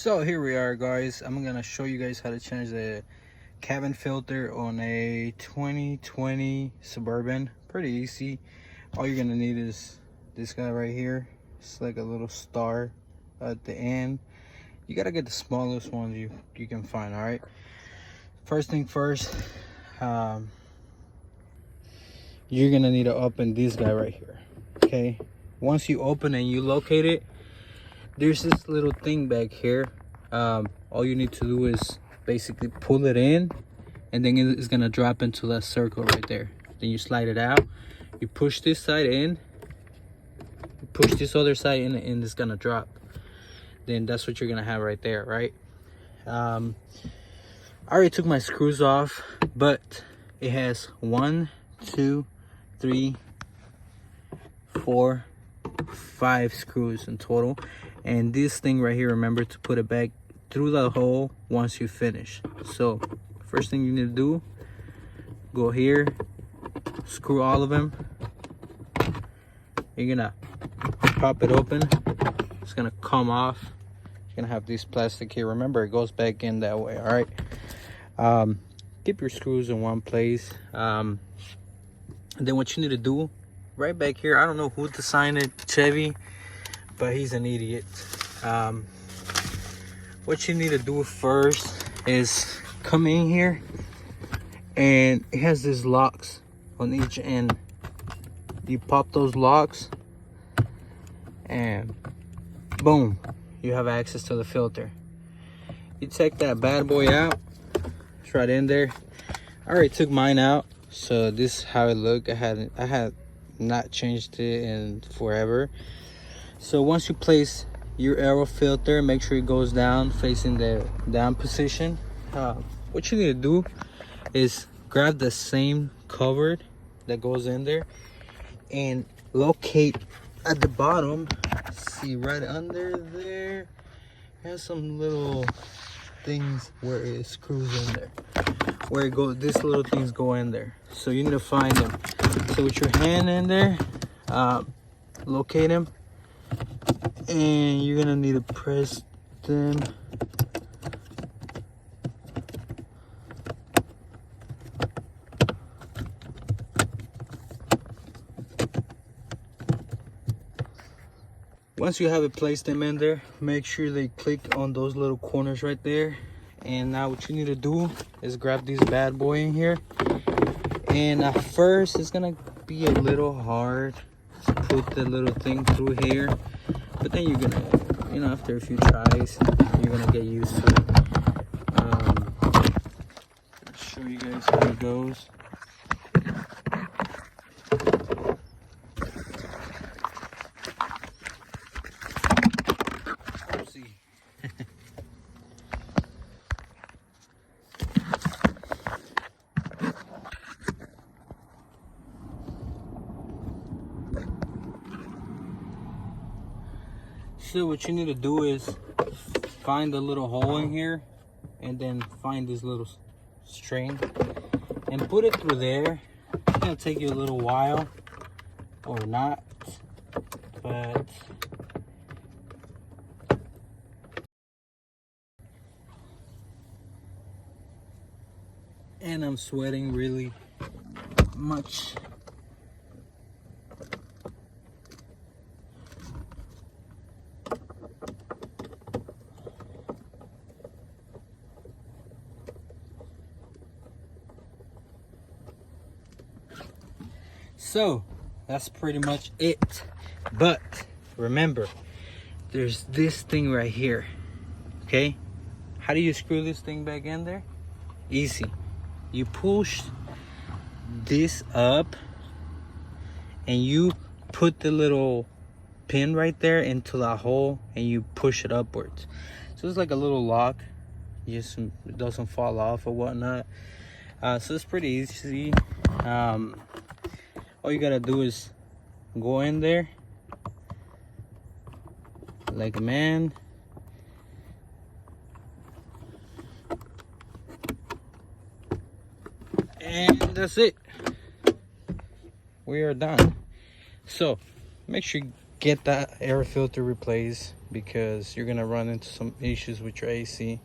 So here we are, guys. I'm gonna show you guys how to change the cabin filter on a 2020 Suburban. Pretty easy. All you're gonna need is this guy right here. It's like a little star at the end. You gotta get the smallest ones you can find. All right, first thing first, you're gonna need to open this guy right here. Okay, once you open and you locate it, there's this little thing back here. All you need to do is basically pull it in, and then it's gonna drop into that circle right there. Then you slide it out, you push this side in, you push this other side in, and it's gonna drop. Then that's what you're gonna have right there, right? I already took my screws off, but it has 1, 2, 3, 4, 5 screws in total. And this thing right here, remember to put it back through the hole once you finish. So first thing you need to do, go here, screw all of them. You're gonna pop it open, it's gonna come off. You're gonna have this plastic here. Remember, it goes back in that way. All right, keep your screws in one place. And then what you need to do right back here, I don't know who designed it, Chevy, but he's an idiot. What you need to do first is come in here, and it has these locks on each end. You pop those locks and boom, you have access to the filter. You take that bad boy out, it's right in there. I already took mine out, so this is how it looked. I had not changed it in forever. So once you place your aero filter, make sure it goes down, facing the down position. What you need to do is grab the same cover that goes in there and locate at the bottom. See, right under there has some little things where it screws in there, where it goes. These little things go in there, so you need to find them. So with your hand in there, locate them, and you're gonna need to press them. Once you have it placed them in there, make sure they click on those little corners right there. And now what you need to do is grab this bad boy in here. And at first it's gonna be a little hard to put the little thing through here, but then you're gonna, after a few tries, you're gonna get used to it. I'll show you guys how it goes. See. So what you need to do is find the little hole in here, and then find this little string and put it through there. It's gonna take you a little while, or not, but and I'm sweating really much. So that's pretty much it. But remember, there's this thing right here. Okay, how do you screw this thing back in there? Easy. You push this up and you put the little pin right there into the hole, and you push it upwards. So it's like a little lock, just it doesn't fall off or whatnot. So it's pretty easy. All you gotta do is go in there like a man, and that's it. We are done. So make sure you get that air filter replaced because you're gonna run into some issues with your AC.